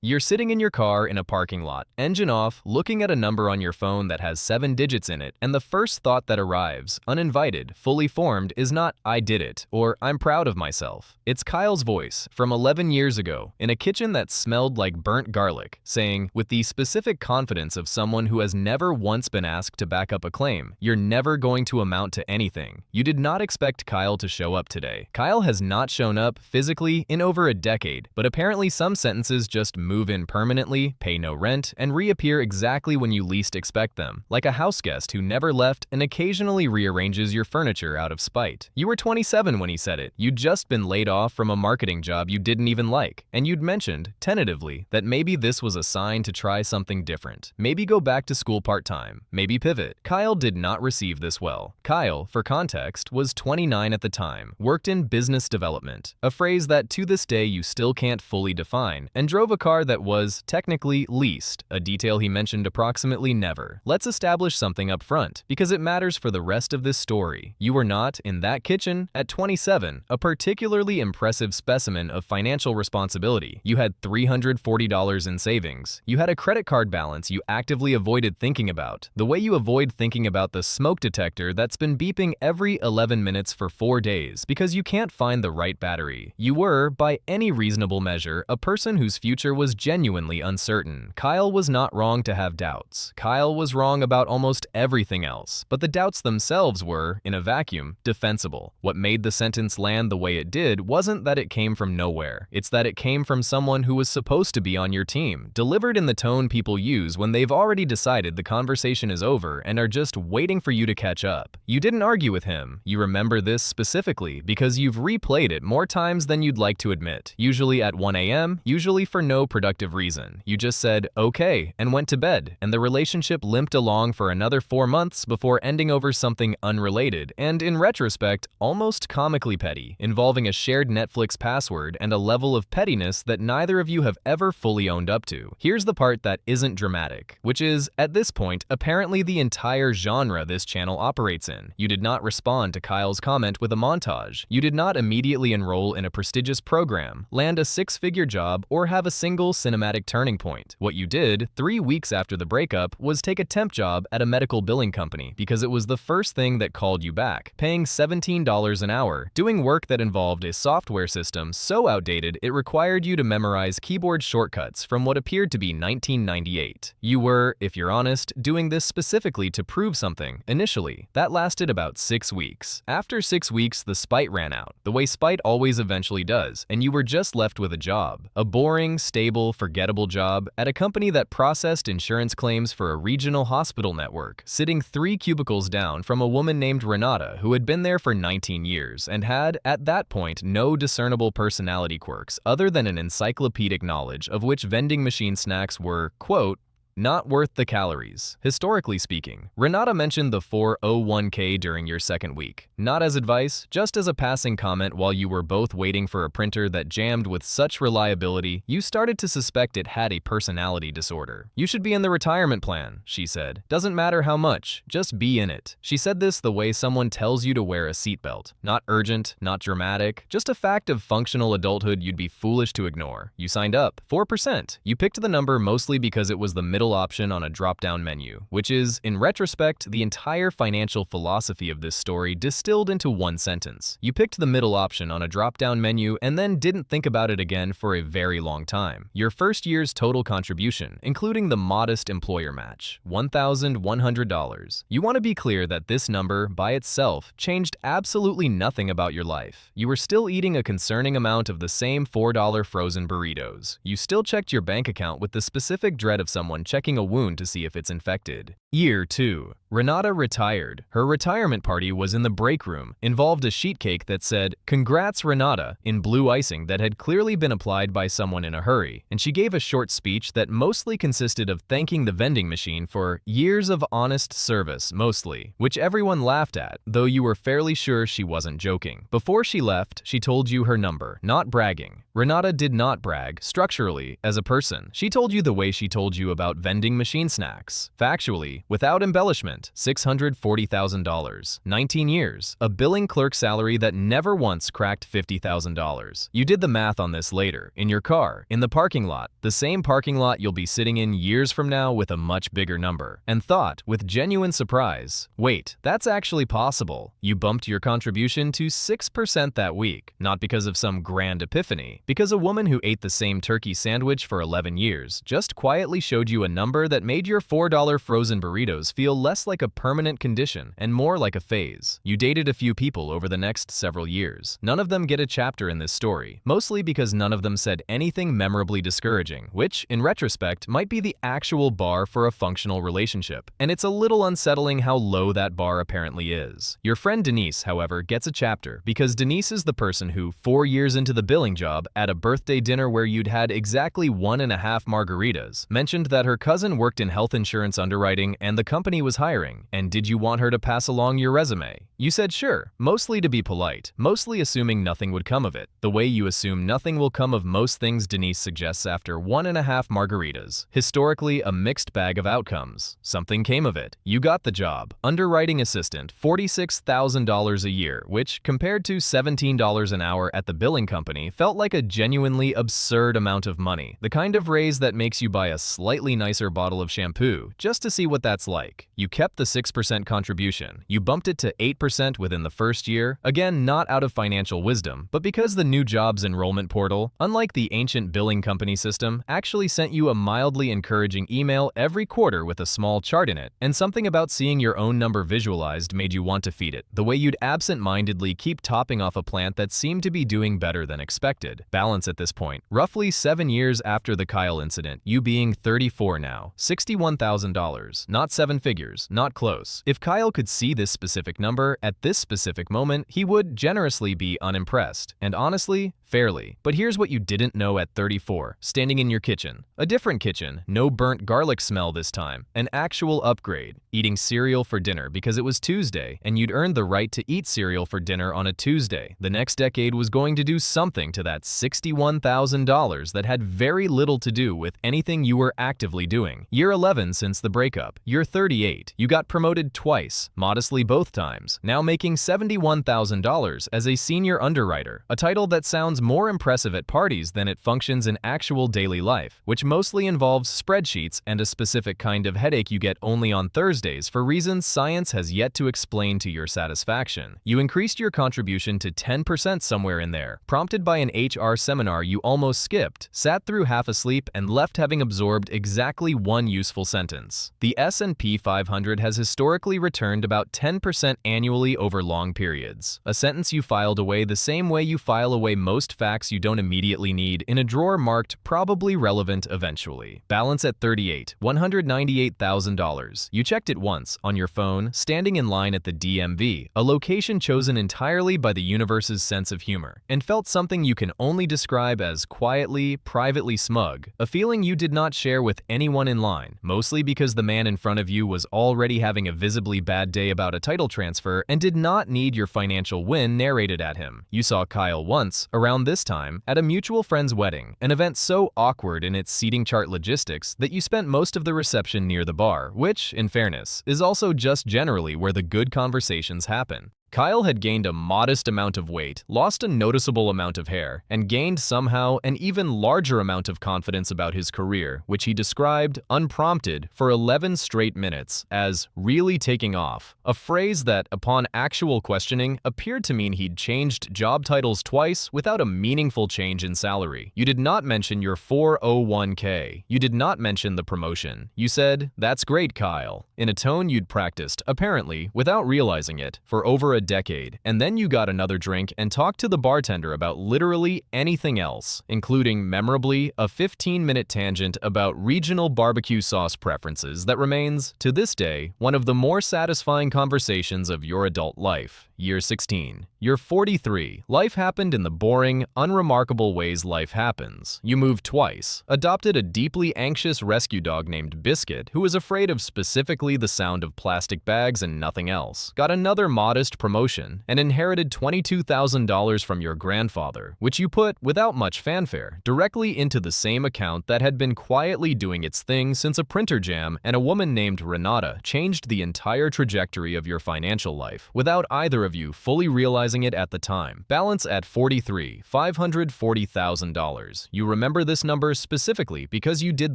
You're sitting in your car in a parking lot, engine off, looking at a number on your phone that has 7 digits in it, and the first thought that arrives, uninvited, fully formed, is not "I did it" or "I'm proud of myself." It's Kyle's voice from 11 years ago in a kitchen that smelled like burnt garlic, saying, with the specific confidence of someone who has never once been asked to back up a claim, "You're never going to amount to anything." You did not expect Kyle to show up today. Kyle has not shown up physically in over a decade, but apparently some sentences just move in permanently, pay no rent, and reappear exactly when you least expect them, like a house guest who never left and occasionally rearranges your furniture out of spite. You were 27 when he said it. You'd just been laid off from a marketing job you didn't even like, and you'd mentioned, tentatively, that maybe this was a sign to try something different. Maybe go back to school part-time. Maybe pivot. Kyle did not receive this well. Kyle, for context, was 29 at the time, worked in business development, a phrase that to this day you still can't fully define, and drove a car that was technically leased, a detail he mentioned approximately never. Let's establish something up front, because it matters for the rest of this story. You were not, in that kitchen, at 27, a particularly impressive specimen of financial responsibility. You had $340 in savings. You had a credit card balance you actively avoided thinking about, the way you avoid thinking about the smoke detector that's been beeping every 11 minutes for 4 days because you can't find the right battery. You were, by any reasonable measure, a person whose future was genuinely uncertain. Kyle was not wrong to have doubts. Kyle was wrong about almost everything else, but the doubts themselves were, in a vacuum, defensible. What made the sentence land the way it did wasn't that it came from nowhere. It's that it came from someone who was supposed to be on your team, delivered in the tone people use when they've already decided the conversation is over and are just waiting for you to catch up. You didn't argue with him. You remember this specifically because you've replayed it more times than you'd like to admit, usually at 1 a.m., usually for no productive reason. You just said, "Okay," and went to bed, and the relationship limped along for another 4 months before ending over something unrelated and, in retrospect, almost comically petty, involving a shared Netflix password and a level of pettiness that neither of you have ever fully owned up to. Here's the part that isn't dramatic, which is, at this point, apparently the entire genre this channel operates in. You did not respond to Kyle's comment with a montage. You did not immediately enroll in a prestigious program, land a 6-figure job, or have a single cinematic turning point. What you did, 3 weeks after the breakup, was take a temp job at a medical billing company because it was the first thing that called you back, paying $17 an hour, doing work that involved a software system so outdated it required you to memorize keyboard shortcuts from what appeared to be 1998. You were, if you're honest, doing this specifically to prove something, initially. That lasted about 6 weeks. After 6 weeks, the spite ran out, the way spite always eventually does, and you were just left with a job. A boring, stable, forgettable job at a company that processed insurance claims for a regional hospital network, sitting 3 cubicles down from a woman named Renata who had been there for 19 years and had, at that point, no discernible personality quirks other than an encyclopedic knowledge of which vending machine snacks were, quote, not worth the calories. Historically speaking, Renata mentioned the 401k during your second week. Not as advice, just as a passing comment while you were both waiting for a printer that jammed with such reliability, you started to suspect it had a personality disorder. You should be in the retirement plan, she said. Doesn't matter how much, just be in it. She said this the way someone tells you to wear a seatbelt. Not urgent, not dramatic, just a fact of functional adulthood you'd be foolish to ignore. You signed up. 4%. You picked the number mostly because it was the middle option on a drop-down menu, which is, in retrospect, the entire financial philosophy of this story distilled into one sentence. You picked the middle option on a drop-down menu and then didn't think about it again for a very long time. Your first year's total contribution, including the modest employer match, $1,100. You want to be clear that this number, by itself, changed absolutely nothing about your life. You were still eating a concerning amount of the same $4 frozen burritos. You still checked your bank account with the specific dread of someone checking a wound to see if it's infected. Year 2. Renata retired. Her retirement party was in the break room, involved a sheet cake that said, "Congrats Renata," in blue icing that had clearly been applied by someone in a hurry, and she gave a short speech that mostly consisted of thanking the vending machine for years of honest service, mostly, which everyone laughed at, though you were fairly sure she wasn't joking. Before she left, she told you her number, not bragging. Renata did not brag, structurally, as a person. She told you the way she told you about vending machine snacks. Factually, salary, without embellishment, $640,000. 19 years, a billing clerk salary that never once cracked $50,000. You did the math on this later, in your car, in the parking lot, the same parking lot you'll be sitting in years from now with a much bigger number, and thought, with genuine surprise, wait, that's actually possible. You bumped your contribution to 6% that week, not because of some grand epiphany, because a woman who ate the same turkey sandwich for 11 years just quietly showed you a number that made your $4 frozen burritos feel less like a permanent condition and more like a phase. You dated a few people over the next several years. None of them get a chapter in this story, mostly because none of them said anything memorably discouraging, which, in retrospect, might be the actual bar for a functional relationship. And it's a little unsettling how low that bar apparently is. Your friend Denise, however, gets a chapter because Denise is the person who, 4 years into the billing job, at a birthday dinner where you'd had exactly 1.5 margaritas, mentioned that her cousin worked in health insurance underwriting and the company was hiring, and did you want her to pass along your resume? You said sure, mostly to be polite, mostly assuming nothing would come of it, the way you assume nothing will come of most things Denise suggests after 1.5 margaritas. Historically, a mixed bag of outcomes. Something came of it. You got the job. Underwriting assistant, $46,000 a year, which, compared to $17 an hour at the billing company, felt like a genuinely absurd amount of money. The kind of raise that makes you buy a slightly nicer bottle of shampoo, just to see what that's like. You kept the 6% contribution. You bumped it to 8% within the first year, again not out of financial wisdom, but because the new jobs enrollment portal, unlike the ancient billing company system, actually sent you a mildly encouraging email every quarter with a small chart in it, and something about seeing your own number visualized made you want to feed it, the way you'd absent-mindedly keep topping off a plant that seemed to be doing better than expected. Balance at this point. Roughly 7 years after the Kyle incident, you being 34 now, $61,000, not 7 figures, not close. If Kyle could see this specific number at this specific moment, he would generously be unimpressed, and honestly, fairly. But here's what you didn't know at 34, standing in your kitchen. A different kitchen, no burnt garlic smell this time, an actual upgrade. Eating cereal for dinner because it was Tuesday, and you'd earned the right to eat cereal for dinner on a Tuesday. The next decade was going to do something to that $61,000 that had very little to do with anything you were actively doing. Year 11 since the breakup. You're 38. You got promoted twice, modestly both times, now making $71,000 as a senior underwriter, a title that sounds more impressive at parties than it functions in actual daily life, which mostly involves spreadsheets and a specific kind of headache you get only on Thursdays for reasons science has yet to explain to your satisfaction. You increased your contribution to 10% somewhere in there, prompted by an HR seminar you almost skipped, sat through half asleep, and left having absorbed exactly one useful sentence. The S&P 500 has historically returned about 10% annually over long periods. A sentence you filed away the same way you file away most facts you don't immediately need in a drawer marked probably relevant eventually. Balance at 38, $198,000. You checked it once, on your phone, standing in line at the DMV, a location chosen entirely by the universe's sense of humor, and felt something you can only describe as quietly, privately smug, a feeling you did not share with anyone in line, mostly because the man in front of you was already having a visibly bad day about a title transfer and did not need your financial win narrated at him. You saw Kyle once, around this time, at a mutual friend's wedding, an event so awkward in its seating chart logistics that you spent most of the reception near the bar, which, in fairness, is also just generally where the good conversations happen. Kyle had gained a modest amount of weight, lost a noticeable amount of hair, and gained somehow an even larger amount of confidence about his career, which he described, unprompted, for 11 straight minutes as really taking off, a phrase that, upon actual questioning, appeared to mean he'd changed job titles twice without a meaningful change in salary. You did not mention your 401k. You did not mention the promotion. You said, "That's great, Kyle," in a tone you'd practiced, apparently, without realizing it, for over a decade, and then you got another drink and talked to the bartender about literally anything else, including, memorably, a 15-minute tangent about regional barbecue sauce preferences that remains, to this day, one of the more satisfying conversations of your adult life. Year 16. You're 43. Life happened in the boring, unremarkable ways life happens. You moved twice, adopted a deeply anxious rescue dog named Biscuit, who was afraid of specifically the sound of plastic bags and nothing else, got another modest promotion and inherited $22,000 from your grandfather, which you put, without much fanfare, directly into the same account that had been quietly doing its thing since a printer jam and a woman named Renata changed the entire trajectory of your financial life, without either of you fully realizing it at the time. Balance at $540,000. You remember this number specifically because you did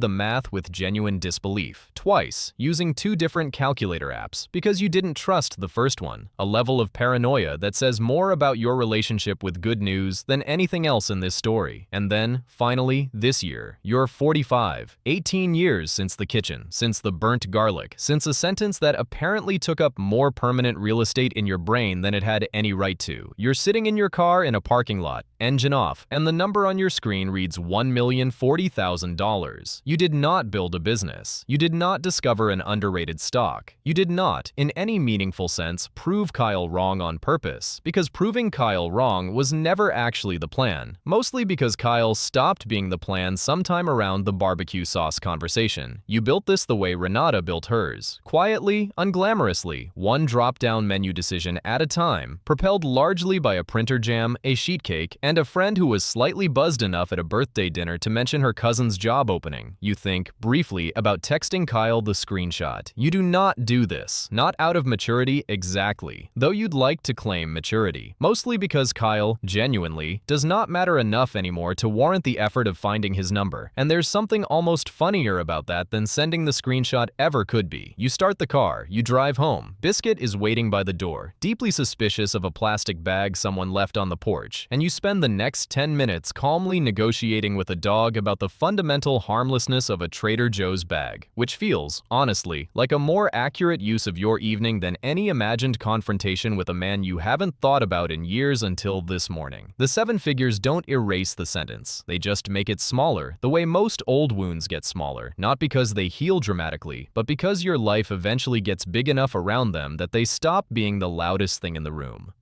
the math with genuine disbelief, twice, using two different calculator apps, because you didn't trust the first one, a level of paranoia that says more about your relationship with good news than anything else in this story. And then, finally, this year, you're 45, 18 years since the kitchen, since the burnt garlic, since a sentence that apparently took up more permanent real estate in your brain than it had any right to. You're sitting in your car in a parking lot, engine off, and the number on your screen reads $1,040,000. You did not build a business. You did not discover an underrated stock. You did not, in any meaningful sense, prove Kyle wrong on purpose, because proving Kyle wrong was never actually the plan, mostly because Kyle stopped being the plan sometime around the barbecue sauce conversation. You built this the way Renata built hers, quietly, unglamorously, one drop-down menu decision at a time, propelled largely by a printer jam, a sheet cake, and a friend who was slightly buzzed enough at a birthday dinner to mention her cousin's job opening. You think, briefly, about texting Kyle the screenshot. You do not do this, not out of maturity exactly, though you'd like to claim maturity, mostly because Kyle, genuinely, does not matter enough anymore to warrant the effort of finding his number, and there's something almost funnier about that than sending the screenshot ever could be. You start the car, you drive home, Biscuit is waiting by the door, deeply suspicious of a plastic bag someone left on the porch, and you spend the next 10 minutes calmly negotiating with a dog about the fundamental harmlessness of a Trader Joe's bag, which feels, honestly, like a more accurate use of your evening than any imagined confrontation with a man you haven't thought about in years until this morning. The seven figures don't erase the sentence, they just make it smaller, the way most old wounds get smaller, not because they heal dramatically, but because your life eventually gets big enough around them that they stop being the loudest thing in the room.